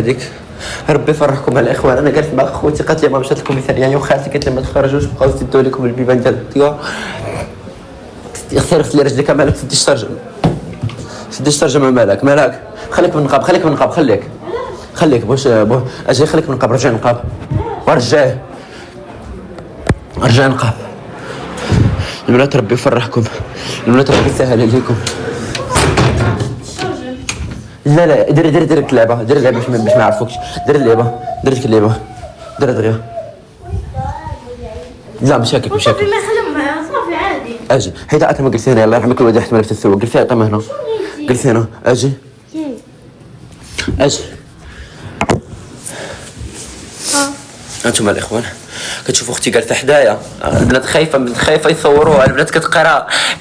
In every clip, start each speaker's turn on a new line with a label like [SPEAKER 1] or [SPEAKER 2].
[SPEAKER 1] عليك. ربي يفرحكم الاخوان. انا قالت مع خوتي قالت لي ما مشات الكوميساريه يعني وخالتي قالت لي ما تخرجوش بقاو تسدوا لكم البيبان ديال الديار. غسلي رجليك مالك تديش ترجم سديش ترجم مالك خليك من النقاب خليك واش اجي خليك من النقاب رجع النقاب ورجع النقاب. البنات ربي يفرحكم البنات ربي يسهل عليكم. لا دير اللعبه باش ما يعرفوكش. دير اللعبه ديك اللعبه دير دغيا. لا مشاكل
[SPEAKER 2] صافي ما يخدم صافي عادي.
[SPEAKER 1] اجي حيت عاد ما قلت هنا الله يرحمك الوالده حيت ما عرفت تسوق قلت لها طيب هنا قلت هنا اجي انتم الاخوان كتشوفوا اختي جالسه حدايا. البنات خايفه يصوروها. البنات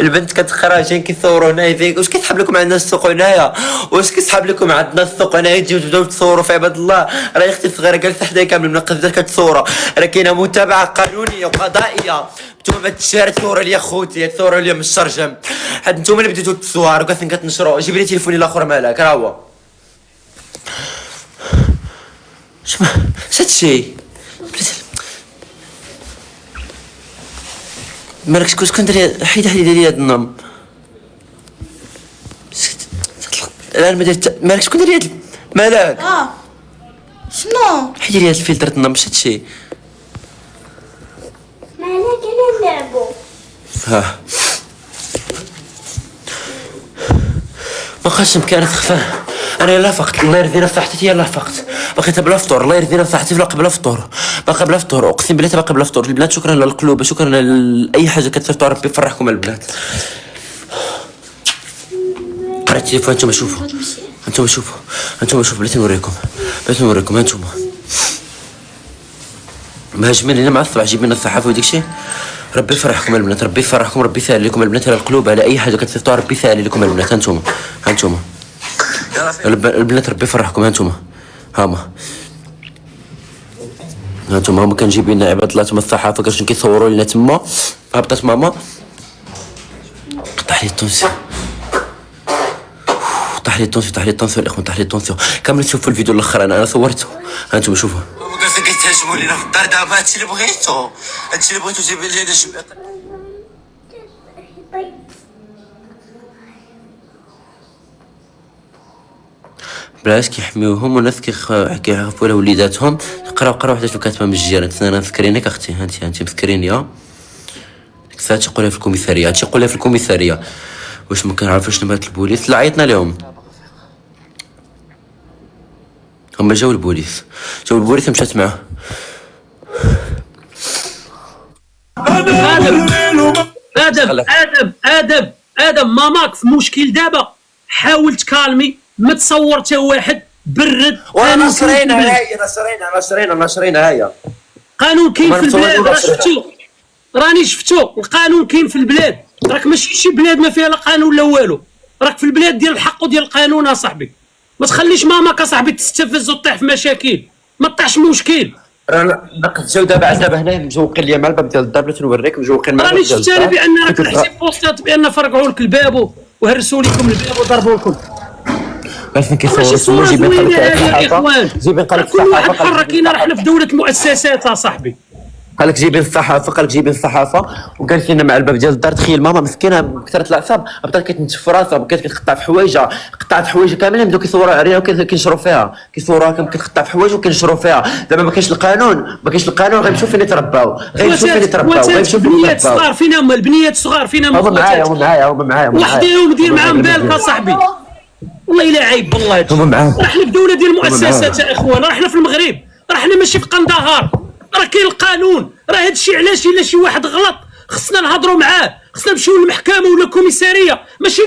[SPEAKER 1] البنت كتقرا جايين كيصوروا هنايا. واش كيسحب لكم عندنا السوق هنايا؟ واش كيسحب لكم عندنا السوق هنايا تجيو تبداو تصوروا في عباد الله؟ راه اختي الصغيره جالسه حدايا كامل من القصه كتصورها. راه كاينه متابعه قانونيه وقضائيه. نتوما ما تشارك تصوروا لي اخوتي تصوروا لي من الشرجم. حد نتوما اللي بديتوا التصوير وقاعدين كتنشروا. جيب لي تليفوني الاخر مالك راه هو شتشي مالك شكون دري حيد لي هاد النوم. مالك شكون دري هاد مالك
[SPEAKER 2] شنو
[SPEAKER 1] حيد لي هاد الفلتر النوم شتشي
[SPEAKER 2] مالك انا نلعبو.
[SPEAKER 1] ما خاصش مكانك خفاه. انا يلا فقت الله يرضينا صحتي يلا فقت بقيت بلا فطور. الله يرضينا صحتي بلا فطور باقي بلا فطور اقسم بالله باقي بلا فطور. البنات شكرا للقلوب شكرا لاي حاجه كتصيفطوا. ربي يفرحكم البنات. قرا التليفون انتم شوفوا بلاتي نوريكم انتم مهاجمين لنا مع الصباح جيب لنا الصحافه وديك الشيء. ربي يفرحكم البنات ربي يفرحكم ربي يسهل لكم البنات على القلوب على اي حاجه كتصيفطوا. ربي يسهل لكم البنات. انتم البنات ربي يفرحكم. هما كنجيب لنا عباد الله تما الصحافه كاش كيصوروا لنا تما. هبطت ماما طاح لي الطونسيون الاخوان طاح لي الطونسيون. كامل تشوفوا الفيديو الاخر انا صورته. هانتوما شوفوا
[SPEAKER 3] كاع كيتهاجموا لينا في الدار دابا. هادشي اللي بغيتو جيب لي هذا الشباب.
[SPEAKER 1] بلاش كيحميوهم والناس كيخافوا على وليداتهم. قراو واحده شنو كاتبه من الجيران. انا مسكرينك اختي انت مسكرينيا. ديك الساعه تيقولها في الكوميساريه واش ما كنعرفوش نبات البوليس. لا عيطنا لهم هما جاو البوليس مشات معاه.
[SPEAKER 4] ادم ماماك في مشكل دابا. حاول تكالمي ما تصور حتى واحد برد.
[SPEAKER 1] وانا نشرينا هيا
[SPEAKER 4] قانون كاين في البلاد راني شفتو القانون كاين في البلاد. راك ماشي شي بلاد ما فيها لا قانون لا والو. راك في البلاد ديال الحق وديال القانون اصاحبي. ما تخليش ماماك اصاحبي تستفز وتطيح في مشاكل. ما طيحش مشكل.
[SPEAKER 1] نقد جاو دابا هنا مجوقين ليا مع الباب ديال الدار بغيت نوريك مجوقين مع
[SPEAKER 4] راني شفت انا بان راك تحسب بوستات بان فرقعوا لك الباب وهرسوا لكم الباب وضربوا لكم.
[SPEAKER 1] باش كيصوروا جيبين قالك
[SPEAKER 4] كل واحد حر. كاين راه حنا في دوله المؤسسات اصاحبي.
[SPEAKER 1] قالك جيبين الصحافه وقالت لنا مع الباب ديال الدار. تخيل ماما مسكينه كثرت الاعصاب بدات كتنتف في راسها بقات كتقطع في حوايجها. قطعت حوايجها كاملين بداو كيصوروا عليها وكينشروا فيها. كيصوروها كتقطع في حوايج وكينشروا فيها. دابا ما كاينش القانون غنمشيو فين يترباو.
[SPEAKER 4] البنيات الصغار فين هما البنيات الصغار فين هما؟
[SPEAKER 1] هما معايا
[SPEAKER 4] وحدهم دير معاهم بالك اصاحبي. والله الا عيب والله.
[SPEAKER 1] هما معاهم.
[SPEAKER 4] راه حنا في دوله ديال المؤسسات يا اخوان. راه حنا في المغرب. راه حنا ماشي في قندهار. راه كاين القانون. راه هادشي علاش الا شي واحد غلط خصنا نهضروا معاه. خصنا نمشيو للمحكمه ولا الكوميساريه. ماشي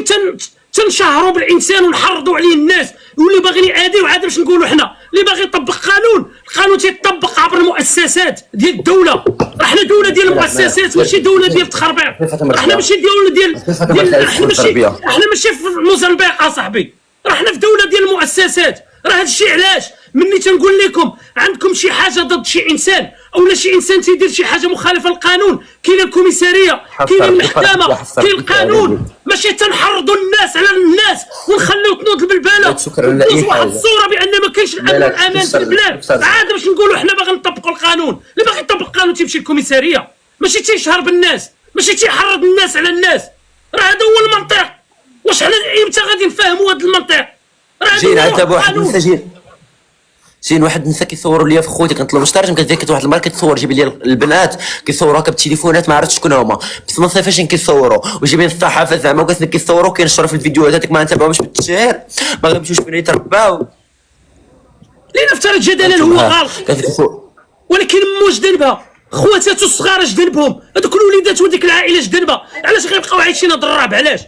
[SPEAKER 4] تنشهروا بالانسان ونحرضوا عليه الناس. واللي باغي يعادي وعاد باش نقولوا حنا اللي باغي يطبق القانون تيطبق عبر المؤسسات ديال الدوله. راه حنا دوله ديال المؤسسات ماشي دوله ديال التخربيق. حنا ماشي دوله ديال حنا ماشي في موزمبيق اصاحبي. راه حنا في دوله ديال المؤسسات. راه هادشي علاش مني تنقول لكم عندكم شي حاجه ضد شي انسان اولا شي انسان تيدير شي حاجه مخالفه للقانون كاينه الكوميساريه كاينه المحكمه كاين القانون. ماشي تنحرضوا الناس على الناس ونخليو تنوض البلبله.
[SPEAKER 1] شكرا لا اي
[SPEAKER 4] واحد
[SPEAKER 1] حاجه.
[SPEAKER 4] الصوره بان ما كاينش الامن والامان في البلاد، عاد باش نقولوا حنا باغي نطبقوا القانون. اللي باغي يطبق القانون تيمشي للكوميساريه، ماشي تيشهر بالناس، ماشي تيحرض الناس على الناس. راه هذا هو المنطق. واش حنا امتى غادي نفهموا هذا المنطق؟ راه
[SPEAKER 1] جايين
[SPEAKER 4] هذا
[SPEAKER 1] عاد
[SPEAKER 4] هو
[SPEAKER 1] واحد
[SPEAKER 4] القانون.
[SPEAKER 1] المساجين، جايين واحد النساء كيصوروا ليا في خوتي، كنطلب باش ترجم كتجي واحد المرة كتصور جيب لي البنات كيصوروها بالتليفونات ما عرفتش شكون هما، بس ما صافيش كيصوروا وجايبين الصحافه زعما وكاسنا كيصوروا كينشروا في الفيديوهات هذيك ما نتابعوش بالتشهير، ما غيمشيوش فين يترباو.
[SPEAKER 4] لنفترض جدلا هو غلط، ولكن مو جدنبها، خواتاتو الصغار جدنبهم، هذوك الوليدات وديك العائله جدنبها، علاش غيبقاو عايشين هاد الرعب؟ علاش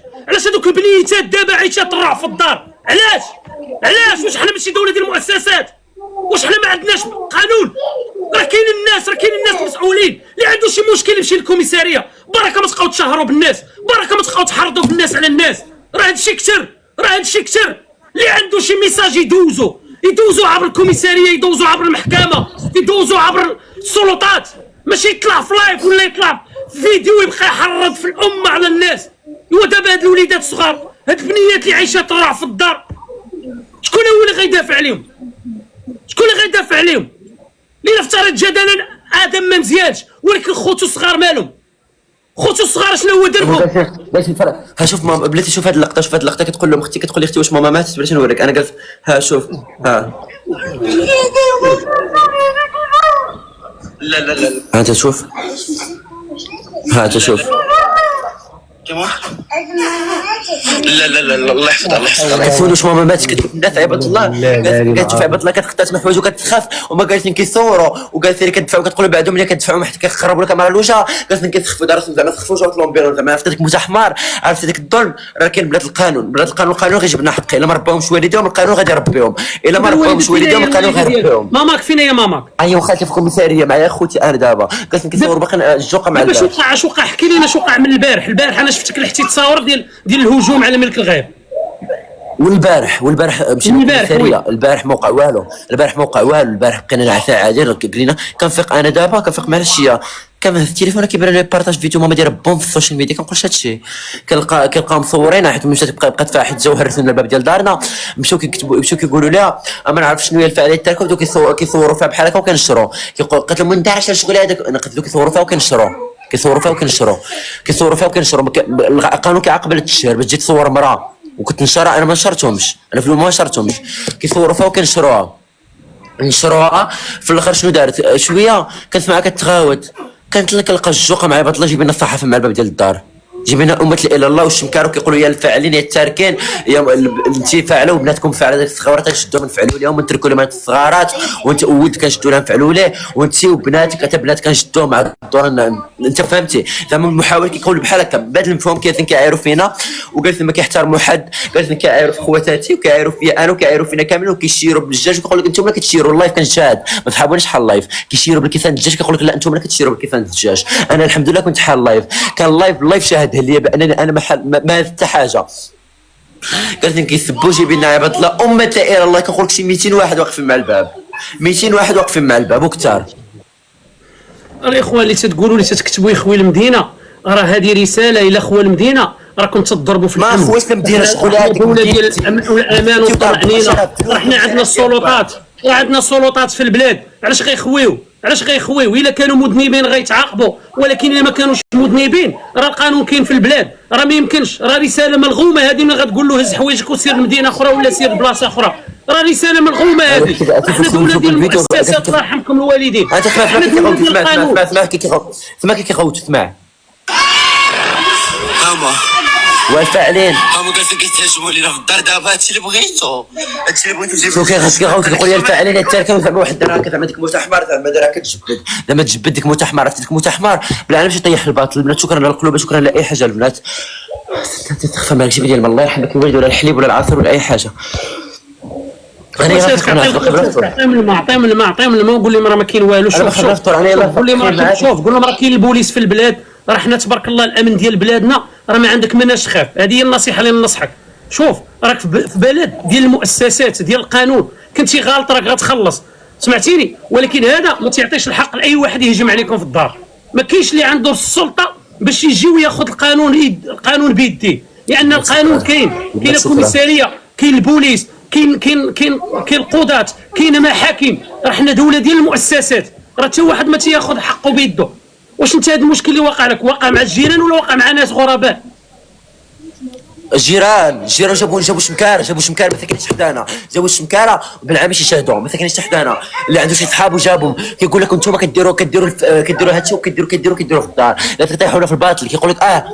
[SPEAKER 4] هذوك البنيتات دابا عايشات الرعب في الدار؟ علاش واش حنا ماشي دوله ديال المؤسسات؟ واش حنا ما عندناش قانون؟ راه كاين الناس مسؤولين، اللي عنده شي مشكل يمشي للكوميساريه. بركه ما تبقاو تشهروا بالناس، بركه ما تبقاو تحرضوا بالناس على الناس. راه هادشي كثر، اللي عنده شي ميساج يدوزوا عبر الكوميساريه، يدوزوا عبر المحكمه، يدوزوا عبر السلطات، ماشي يطلع في لايف ولا يطلع في فيديو يبقى يحرض في الامه على الناس. هو دابا هاد الوليدات الصغار، هاد البنيات اللي عايشات الرعب في الدار، شكون هو اللي غيدافع عليهم؟ لنفترض جدلا ادم ما مزيانش، ولكن خوتو الصغار مالهم؟ خوتو الصغار شنو هو دربهم؟
[SPEAKER 1] باش الفرق. ها شوف ماما بلاتي، شوف هاد اللقطه كتقول لهم اختي، كتقول لي اختي واش ماما ماتت؟ بلاتي نوريك انا قلت ها شوف ها
[SPEAKER 3] لا
[SPEAKER 1] ها انت شوف، ها انت شوف
[SPEAKER 3] لا الله يحفظها.
[SPEAKER 1] كتسول واش ماما ماتت، كتقول الناس عباد الله كتشوف عباد الله كتختاتم حوايج وكتخاف، وما جالسين كيصوروا وجالسين كتدفعوا كتقولوا بعدهم ملي كتدفعوا حتى كيقربوا لك الكاميرا الوجه جالسين كيتخفوا راسهم زعما تخفوا جوه لومبيرون زعما عرفتي ديك موت حمار، عرفتي ديك الظلم. راه كاين بلاد القانون القانون غيجيب لنا حق، الا ما رباهمش والديهم القانون غادي يربيهم، الا ما رباهمش والديهم القانون غيربيهم.
[SPEAKER 4] ماماك فينا يا ماماك؟
[SPEAKER 1] ايوا خالتي في الكوميساريه معايا خوتي انا دابا جالسين كيصوروا باقي الجوقه مع
[SPEAKER 4] باش اش وقع؟ حكي لينا اش وقع من البارح انا شفتك لحتي تصاور ديال الهجوم على ملك الغيب.
[SPEAKER 1] والبارح مشينا للكوميساريه، البارح ما وقع والو، البارح بقينا نعسى عادي قلنا كنفيق انا دابا كنفيق مع العشيه، كان في التليفون كيبان لي بارطاج فيديو ماما دايره بوم في السوشيال ميديا، كنقولش هادشي كنلقاو مصورين حيت مشات بقات فيها واحد الجوهر رسمنا الباب ديال دارنا، مشاو كيقولوا لها ما نعرف شنو هي الفعاليه تاعكم، بداو كيصوروا فيها بحال هكا وكنشروا، قالت لهم من داعش الشغل هذاك، انا قلت له كيصوروا فيها وكنشروا القانون كيعاقب على التشهير، باش تجي تصور مراه وكتنشرها، انا ما نشرتهمش، انا في ما نشرتهمش، كيصوروا فيها وكنشروها في الاخر شنو دارت شويه كنسمعها كتغاوت، كانت لك كنلقى الجوقه مع عباد الله جايبين الصحافه مع الباب ديال الدار، جايبين امه الا الله والشمكار وكيقولوا يا الفاعلين يا التاركين يا انت فاعله وبناتكم فاعله ديك الصغارات كنشدوهم نفعلوا لهم ونتركوا لهم الصغارات، وانت ولد كنشدوا لها نفعلوا ليه، وانت وبناتك حتى بنات كنشدوهم مع الدور. انت فهمتي زعما المحاول كيقول بحال هكا بعد المفهوم كيعايروا فينا وقالت ما كيحترموا حد، قالت كيعايروا في خواتاتي وكيعايروا فيا انا وكيعايروا فينا كاملين وكيشيروا بالدجاج وكيقول لك انتم كتشيروا اللايف كنشاهد ما تحاولونيش شحال اللايف كيشيروا بالكيسان الدجاج، كيقول لك لا انتم كتشيروا بالكيسان الدجاج. انا الحمد لله كنت حال اللايف، كان اللايف شاهد لي بانني انا ما حتى حاجه، قالت لي كيسبوا جايبين لنا عباد الله امه لا اله الله، كنقول لك شي 200 واحد واقفين مع الباب، 200 واحد واقفين مع الباب وكثار.
[SPEAKER 4] الاخوان اللي تتقولوا اللي تكتبوا يا خوي المدينه، راه هذه رساله الى خوي المدينه، راكم تضربوا في
[SPEAKER 1] ما خويا المدينه شغل هذيك
[SPEAKER 4] الدوله ديال الامن والامان والطمانينه، راه حنا عندنا السلطات، في البلاد، علاش غيخويو الا كانوا مذنبين غيتعاقبوا، ولكن الا ما كانوش مذنبين راه القانون كاين في البلاد، راه ما يمكنش، راه رساله ملغومه هذه، من غتقول له هز حوايجك وسير لمدينه اخرى ولا سير لبلاصه اخرى، راه رساله ملغومه هذه. حنا دوله ديال المؤسسات، الله يرحمكم الوالدين.
[SPEAKER 1] اسمع كيغوت
[SPEAKER 3] ماما
[SPEAKER 1] والفاعلين
[SPEAKER 3] قالت كيتهاجموا لينا في الدار دابا هادشي اللي بغيتو
[SPEAKER 1] شوف كيقول لي الفاعلين التاركه زعما واحد دراك زعما ديك موت احمر زعما دراها كتجبد زعما تجبد ديك موت احمر، عرفتي ديك موت احمر بلا باش يطيح الباطل. البنات شكرا على القلوب، شكرا على اي حاجه البنات، تخفى مالك شي ديال الله يرحمك الوالد ولا الحليب ولا العصير ولا اي حاجه. انا
[SPEAKER 4] عطيهم الماء وقول لهم راه ما كاين والو. شوف قول لهم راه كاين البوليس في البلاد، راه حنا تبارك الله الامن ديال بلادنا راه ما عندك مناش تخاف. هذه هي النصيحه اللي ننصحك. شوف راك في بلد ديال المؤسسات ديال القانون، كنتي غلط راك غتخلص، سمعتيني؟ ولكن هذا ما تعطيش الحق لاي واحد يهجم عليكم في الدار. ما كاينش اللي عنده السلطه باش يجي وياخذ القانون بيديه. لان القانون كاين الكوميساريه، كاين البوليس، كاين القضاة، كاين محاكم. راه حنا دوله ديال المؤسسات، راه حتى واحد ما تياخذ حقه بيده. واش انت هذا المشكل اللي واقع لك واقع مع الجيران ولا واقع مع ناس غرباء؟
[SPEAKER 1] الجيران جابوا شمكاره ما ساكنينش حدانا، جابوا الشمكاره بالعامش يشاهدوا ما ساكنينش حدانا. اللي عنده شي صحاب وجابهم كيقول لك انتم كديروا هادشي وكديروا في الدار، لا تطيحونا في الباطل. كيقول لك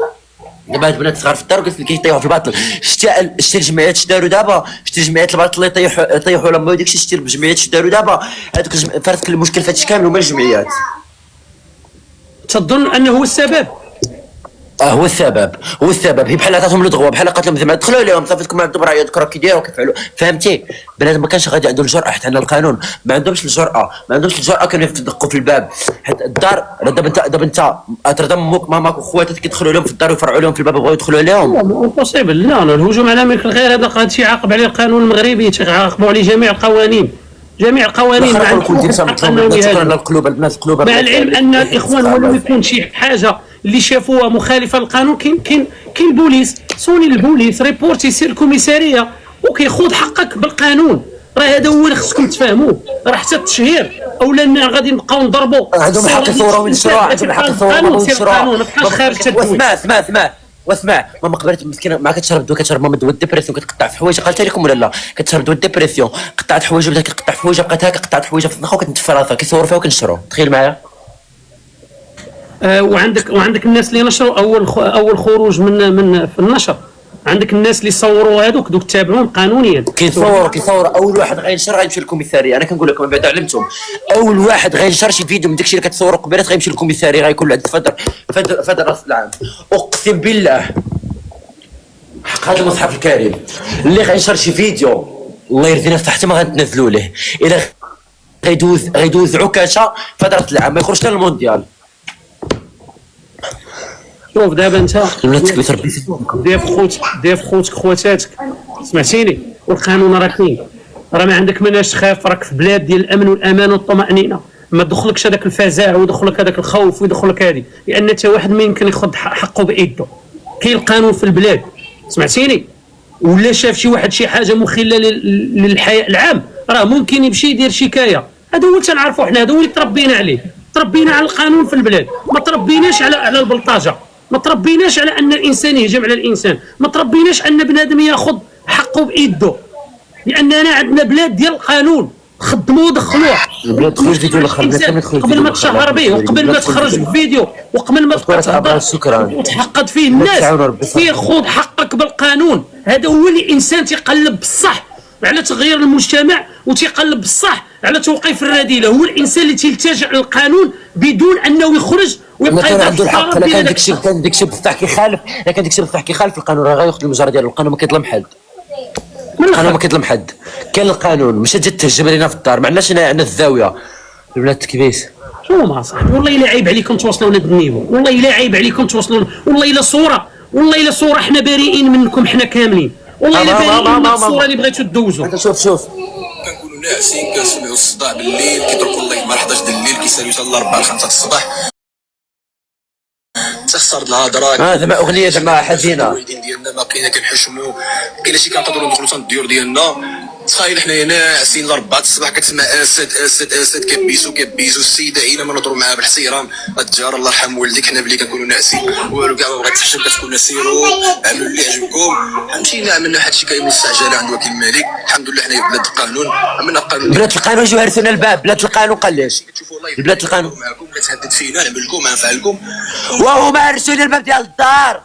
[SPEAKER 1] دابا هاد البنات صغار في الدار قلت لك كيطيحوا في الباطل. شتي الجمعيات اش داروا دابا، شتي الجمعيات الباطل اللي يطيحوا لما وداكشي. شتي الجمعيات اش داروا دابا. هذوك فرض المشكل فهادشي كامل هما الجمعيات.
[SPEAKER 4] تظن انه هو السبب؟
[SPEAKER 1] هو السبب. هي بحال عطاتهم الضغوه، بحال قالت لهم زعما دخلوا لهم صافتكم عندكم راه يذكروا كيديروا كيفعلوا. فهمتي؟ بنادم ما كانش غادي عنده الجرأه، حيت عندنا القانون ما عندهمش الجرأه كانوا يدقوا في الباب. حيت الدار دابا انت ترضى امك ماماك وخواتك كيدخلوا لهم في الدار ويفرعوا لهم في الباب وبغاو يدخلوا عليهم.
[SPEAKER 4] امبوسيبل. لا الهجوم على ملك الغير هذا هادشي يعاقب عليه القانون المغربي، تيعاقبوا عليه جميع القوانين مع العلم ان الاخوان ولو يكون شي حاجه اللي شافوها مخالفه للقانون كاين البوليس. سوني البوليس ريبورتي يسير الكوميساريه وكيخوض حقك بالقانون. راه هذا هو اللي خصكم تفهموه. راه حتى التشهير اولا غادي نبقاو نضربوا
[SPEAKER 1] عندهم الحق يصوروا وينشروها، عندهم الحق يصوروا وينشروها.
[SPEAKER 4] ما بقاش خارج التدوين.
[SPEAKER 1] واسمع ماما قبلت مسكينه ما كتشرب دواء، كتشرب ماما دواء الديبرسيون كتقطع في حوايجها. قالت لكم ولا لا؟ كتشرب دواء الديبرسيون قطعت حوايجها، بدات كتقطع في حوايجها، بقات هكا قطعت حوايجها في الصنخه وكتنتف راسها. كيصوروا فيها وكنشروه. تخيل معايا.
[SPEAKER 4] وعندك الناس اللي نشروا اول خروج من في النشر. عندك الناس اللي صوروا هذوك دوك تابعون قانونيا.
[SPEAKER 1] كيصوروا اول واحد غينشر غيمشي للكوميساريه. انا كنقول لكم من بعد علمتهم اول واحد غينشر شي فيديو من داكشي اللي كتصوروا قبيلات غيمشي للكوميساريه، غيكون عند فدر راس العام. اقسم بالله حق هذا المصحف الكريم اللي غينشر شي فيديو الله يرضينا حتى ما غنتنازلوا ليه. الا غيدوز عكاشه فدر راس العام ما يخرجش للمونديال.
[SPEAKER 4] شوف دابا انت
[SPEAKER 1] البنات كتربي
[SPEAKER 4] ضيف خوتك خواتاتك، سمعتيني؟ والقانون راه كاين، راه ما عندك مناش تخاف. راك في بلاد ديال الامن والامان والطمانينه، ما تدخلكش هذاك الفزاع ويدخلك هذاك الخوف ويدخلك هذه، لان حتى واحد ما يمكن ياخذ حقه بايده. كاين القانون في البلاد، سمعتيني؟ ولا شاف شي واحد شي حاجه مخله للحياء العام راه ممكن يمشي يدير شكايه. هذا هو اللي تنعرفوا حنا، هذا هو اللي تربينا عليه. تربينا على القانون في البلاد، ما تربيناش على البلطجه، ما تربيناش على ان الانسان يهجم على الانسان، ما تربيناش ان بنادم ياخذ حقه بايده، لاننا عندنا بلاد ديال القانون. خدموا ودخلوه قبل ما تشهر به وقبل ما تخرج بفيديو وقبل ما تهضر وتحقد فيه الناس. سير خذ حقك بالقانون. هذا هو اللي الانسان تيقلب بالصح على تغيير المجتمع وتيقلب بالصح على توقيف الرذيله. هو الانسان اللي تلتجئ للقانون بدون انه يخرج ويبقى
[SPEAKER 1] عنده الحق. لا كان داكشي بصح كيخالف، لا كان داكشي بصح كيخالف القانون راه غياخذ المجرى ديالو. القانون ما كيظلم حد، القانون ما كيظلم حد. كاين القانون مش تجي تهجم علينا في الدار. ما عندناش هنا عندنا الزاويه البنات كيفاش.
[SPEAKER 4] شو ما صاحبي والله الا عيب عليكم توصلوا لهذا النيفو، والله الا عيب عليكم توصلوا، والله الا صوره حنا بريئين منكم حنا كاملين، والله الا بريئين من الصوره اللي بغيتوا تدوزوا.
[SPEAKER 1] انت شوف
[SPEAKER 3] كنكونوا ناعسين كنسمعوا الصداع بالليل كيتركوا الله مع 11 د الليل كيساليو حتى ل 4 5 الصباح. تخسر الهضره
[SPEAKER 1] زعما اغنيه زعما حزينه
[SPEAKER 3] ديالنا ما كاينه كنحشموا. كاين شي كنقدروا ندخلوا حتى الديور ديالنا. تخيل حنا ناعسين ل 4 الصباح كتسمع اسد كبيسو السيده عينا ما نهضروا معاها بالاحترام. التجار الله يرحم والديك حنا بلي كنكونوا ناعسين والو كاع ما بغات تحشم كتكون سيروا عملوا اللي عجبكم. مشينا عملنا واحد الشيء كاين مستعجله عند وكيل الملك. الحمد لله حنا بلاد القانون عملنا القانون.
[SPEAKER 1] بلاد القانون جاو هرسونا الباب. بلاد القانون قال ليش بلاد القانون
[SPEAKER 3] معكم كتهدد فينا نعمل لكم نفعلكم
[SPEAKER 1] وهو ما هرسونا الباب ديال الدار.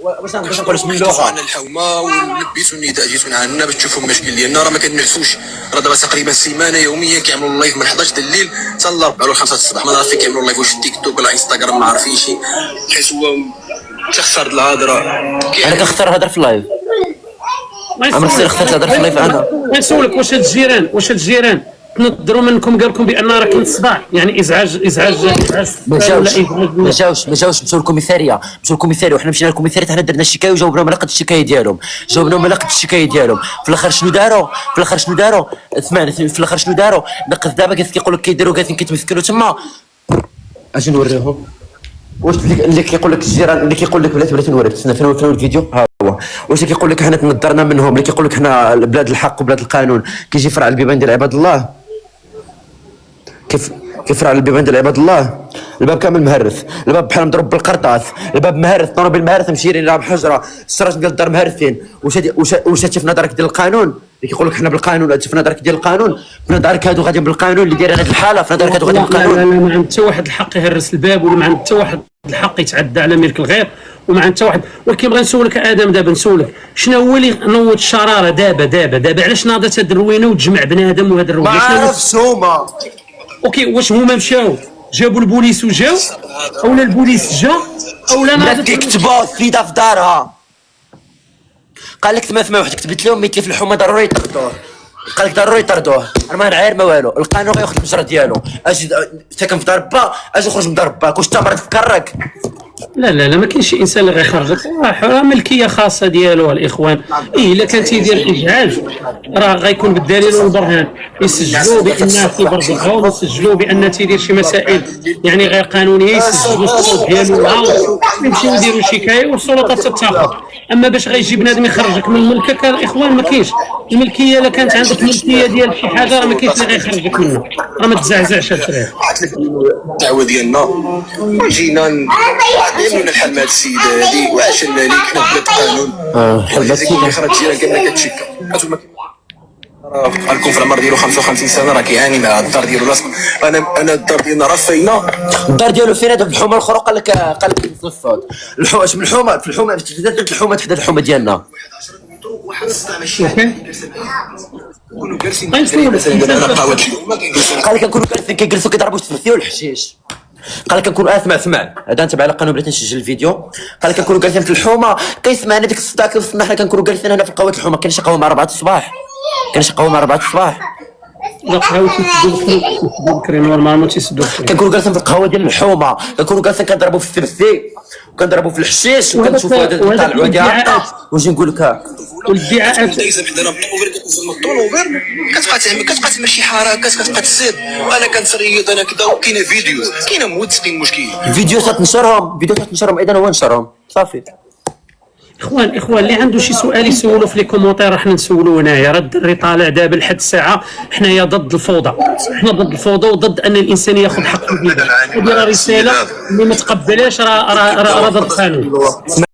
[SPEAKER 1] واش نقول بسم الله
[SPEAKER 3] انا الحومه ولبيتوا النداء جيتوا عندنا باش تشوفوا المشكل ديالنا. راه ما كنعسوش، راه دابا تقريبا سيمانه يوميا كيعملوا اللايف من 11 د الليل حتى ل 4 ولا 5 الصباح. ما عرف كيعملوا اللايف واش التيك توك ولا انستغرام ما عارفينش، حيت هو تخسر الهضره.
[SPEAKER 1] انا كنختار نهضر في اللايف. عمرك اخترت نهضر في اللايف؟ انا
[SPEAKER 4] نسولك واش هاد الجيران تنظروا منكم قال لكم بان راه كاين صداع يعني ازعاج
[SPEAKER 1] ما جاوش مشاو للكوميساريه وحنا مشينا للكوميساريه حنا درنا الشكايه وجاوبنا ملاقه الشكايه ديالهم. في الاخر شنو داروا اسمعني في الاخر شنو داروا نقص دابا كيقول لك كيديروا قاعدين كيتمسكنوا تما. اجي نوريهم واش اللي كيقول لك الجيران اللي كيقول لك بلاتي نوريك. تسنى فين الفيديو ها هو الحومه. واش كيقول لك حنا تنضرنا منهم، اللي كيقول لك حنا بلاد الحق وبلاد القانون، كيجي فرع البيبان ديال عباد الله. كيف فرع البيبان ديال عباد الله، الباب كامل مهرث، الباب بحال مضروب بالقرطاس، الباب مهرث، طوموبيل مهرث مشيرين لها بحجره، السراج ديال الدار مهرثين. واش هادشي في نظرك ديال القانون؟ اللي كيقول لك حنا بالقانون، هادشي في نظرك ديال القانون؟ في نظرك هادو غاديين بالقانون اللي دايرين هاد الحاله؟ في نظرك هادو غاديين بالقانون؟
[SPEAKER 4] لا ما عند حتى واحد الحق يهرس الباب، ولا ما عند حتى واحد الحق يتعدى على ملك الغير، وما عند حتى واحد. ولكن بغا نسولك ادم، دابا نسولك شنو هو اللي نوض الشراره دابا علاش ناضت هاد الروينه وتجمع بنادم وهاد الروينه؟
[SPEAKER 1] ما عرفتش هما.
[SPEAKER 4] اوكي، واش هما مشاو جابوا البوليس وجاو، اولا البوليس جا، اولا
[SPEAKER 1] ناس كيكتبوا السيده في دارها. قال لك تما واحد كتبت لهم ميتلي في الحومه ضروري يطردوه، قال لك ضروري يطردوه، انا ما نعاير ما والو، القانون غياخذ المجرى ديالو. اجي ساكن في دار با، اجي خرج من دار باك، واش تمرض في كرك؟
[SPEAKER 4] لا ما كاينش شي انسان اللي غيخرجك، راه ملكيه خاصه ديالو الاخوان. الا كان تيدير ازعاج راه غيكون بالدليل والبرهان، يسجلوا بان تيبرزقوا، يسجلوا بان تيدير شي مسائل يعني غير قانونيه، يسجلوا الصوت ديالو معاه، يمشيو يديروا شكايه والسلطات تتاخذ. اما باش غيجي بنادم يخرجك من ملكك الاخوان ما كاينش. الملكيه الا كانت عندك ملكيه ديال شي حاجه راه ما كاينش اللي غيخرجك منه، راه ما تزعزعش الفريق.
[SPEAKER 3] الدعوه ديالنا جينا نعملوا الحل مع السيد هذه وعشان ليك حنا بلاد القانون.
[SPEAKER 1] حل مع السيد
[SPEAKER 3] خرج ديالها كامله كتشكى. لكم في العمر ديالو 55 سنه راه كيعاني مع الدار ديالو لاصق. انا الدار ديالنا راه فاينه.
[SPEAKER 1] الدار ديالو فين؟ هذا في الحومه الاخرى. قال لك في الصوت الحومه من الحومه في الحومه تحدد الحومه تحدد الحومه ديالنا.
[SPEAKER 3] كونوا جالسين
[SPEAKER 4] قال
[SPEAKER 1] لك كنكونوا جالسين كيجلسوا كيضربوا التمثيل والحشيش. قال لك كنكون اسمع هذا تبع القانون، بغيت نسجل الفيديو. قال لك كنكونوا جالسين في الحومه كيسمعنا ديك الصداع كيوصلنا، حنا كنكونوا جالسين هنا في القهوه الحومه. كاين شي قهوه مع 4 الصباح،
[SPEAKER 4] لا حاول تسدوا الكري نورمالمون تيسدوا الكري.
[SPEAKER 1] كنكونوا جالسين في القهوه ديال الحومه، كنكونوا جالسين كنضربوا في السرسي وكنضربوا في الحشيش وكنشوفوا هذا طالعوا كاع. واش نقول لك
[SPEAKER 4] والادعاءات
[SPEAKER 3] دايزه عندنا بالطوموبيل، كتنزل من الطوموبيل كتبقى تعمل شي حركات، كتبقى تسير وانا كنسريد انا كذا. وكاينه فيديوز، كاينه موثقين مشكل
[SPEAKER 1] فيديوهات تنشرهم اذا هو نشرهم صافي.
[SPEAKER 4] اخوان اللي عنده شي سؤال يسولوا في لي كومونتير، راح نسولوا هنايا. راه الدري طالع دابا لحد الساعه حنايا ضد الفوضى، حنا ضد الفوضى وضد ان الانسان ياخذ حقه بيده. هذه راه رساله اللي ما تقبلهاش راه ضد القانون.